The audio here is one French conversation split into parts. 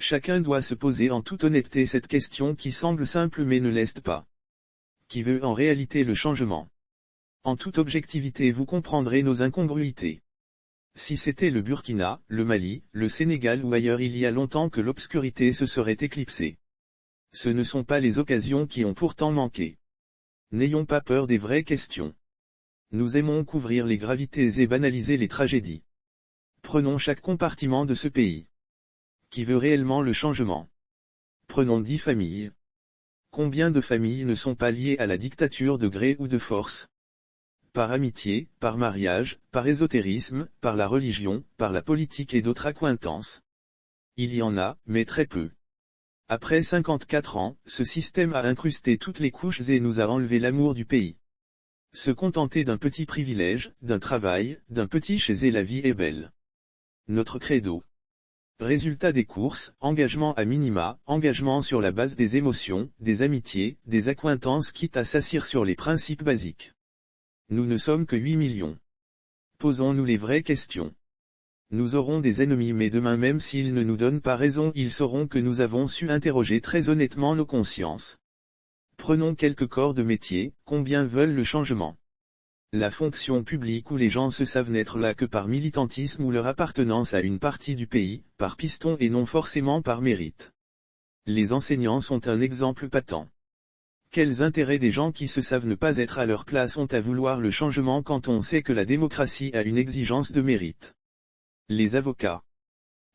Chacun doit se poser en toute honnêteté cette question qui semble simple mais ne l'est pas. Qui veut en réalité le changement? En toute objectivité vous comprendrez nos incongruités. Si c'était le Burkina, le Mali, le Sénégal ou ailleurs il y a longtemps que l'obscurité se serait éclipsée. Ce ne sont pas les occasions qui ont pourtant manqué. N'ayons pas peur des vraies questions. Nous aimons couvrir les gravités et banaliser les tragédies. Prenons chaque compartiment de ce pays. Qui veut réellement le changement? Prenons 10 familles. Combien de familles ne sont pas liées à la dictature de gré ou de force? Par amitié, par mariage, par ésotérisme, par la religion, par la politique et d'autres accointances. Il y en a, mais très peu. Après 54 ans, ce système a incrusté toutes les couches et nous a enlevé l'amour du pays. Se contenter d'un petit privilège, d'un travail, d'un petit chez et la vie est belle. Notre credo. Résultat des courses, engagement à minima, engagement sur la base des émotions, des amitiés, des accointances quitte à s'assire sur les principes basiques. Nous ne sommes que 8 millions. Posons-nous les vraies questions. Nous aurons des ennemis mais demain même s'ils ne nous donnent pas raison ils sauront que nous avons su interroger très honnêtement nos consciences. Prenons quelques corps de métier, combien veulent le changement? La fonction publique où les gens se savent n'être là que par militantisme ou leur appartenance à une partie du pays, par piston et non forcément par mérite. Les enseignants sont un exemple patent. Quels intérêts des gens qui se savent ne pas être à leur place ont à vouloir le changement quand on sait que la démocratie a une exigence de mérite? Les avocats.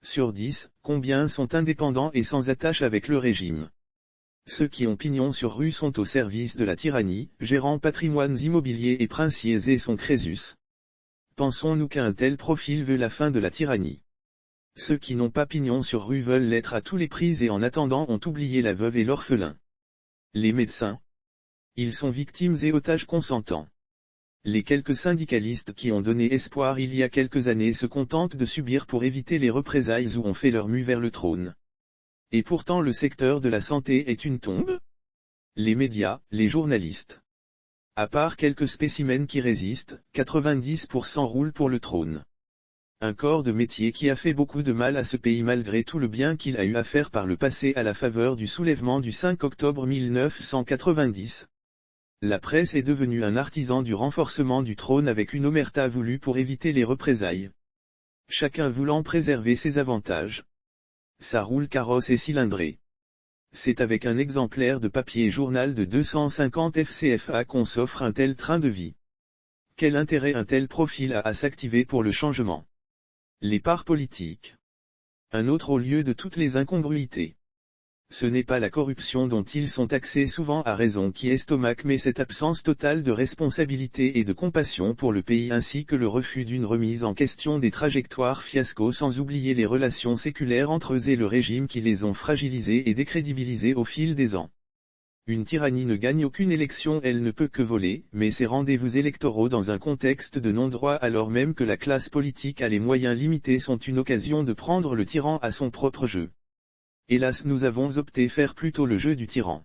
Sur 10, combien sont indépendants et sans attache avec le régime? Ceux qui ont pignon sur rue sont au service de la tyrannie, gérant patrimoines immobiliers et princiers et son Crésus. Pensons-nous qu'un tel profil veut la fin de la tyrannie? Ceux qui n'ont pas pignon sur rue veulent l'être à tous les prix et en attendant ont oublié la veuve et l'orphelin. Les médecins. Ils sont victimes et otages consentants. Les quelques syndicalistes qui ont donné espoir il y a quelques années se contentent de subir pour éviter les représailles ou ont fait leur mue vers le trône. Et pourtant le secteur de la santé est une tombe? Les médias, les journalistes. À part quelques spécimens qui résistent, 90% roulent pour le trône. Un corps de métier qui a fait beaucoup de mal à ce pays malgré tout le bien qu'il a eu à faire par le passé à la faveur du soulèvement du 5 octobre 1990. La presse est devenue un artisan du renforcement du trône avec une omerta voulue pour éviter les représailles. Chacun voulant préserver ses avantages. Ça roule carrosse et cylindré. C'est avec un exemplaire de papier journal de 250 FCFA qu'on s'offre un tel train de vie. Quel intérêt un tel profil a à s'activer pour le changement? Les parts politiques. Un autre au lieu de toutes les incongruités. Ce n'est pas la corruption dont ils sont taxés souvent à raison qui estomaque mais cette absence totale de responsabilité et de compassion pour le pays ainsi que le refus d'une remise en question des trajectoires fiasco sans oublier les relations séculaires entre eux et le régime qui les ont fragilisés et décrédibilisés au fil des ans. Une tyrannie ne gagne aucune élection, elle ne peut que voler, mais ses rendez-vous électoraux dans un contexte de non-droit alors même que la classe politique a les moyens limités sont une occasion de prendre le tyran à son propre jeu. Hélas nous avons opté faire plutôt le jeu du tyran.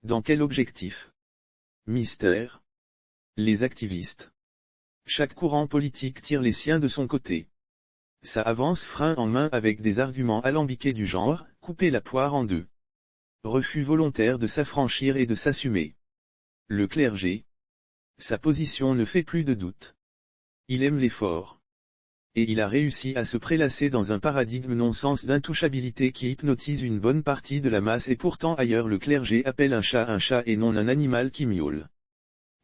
Dans quel objectif? Mystère. Les activistes. Chaque courant politique tire les siens de son côté. Ça avance frein en main avec des arguments alambiqués du genre, couper la poire en deux. Refus volontaire de s'affranchir et de s'assumer. Le clergé. Sa position ne fait plus de doute. Il aime l'effort. Et il a réussi à se prélasser dans un paradigme non-sens d'intouchabilité qui hypnotise une bonne partie de la masse et pourtant ailleurs le clergé appelle un chat et non un animal qui miaule.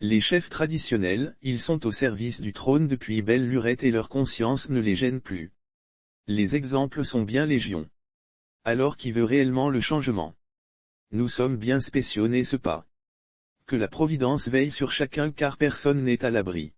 Les chefs traditionnels, ils sont au service du trône depuis belle lurette et leur conscience ne les gêne plus. Les exemples sont bien légion. Alors qui veut réellement le changement? Nous sommes bien spéciaux n'est-ce pas? Que la Providence veille sur chacun car personne n'est à l'abri.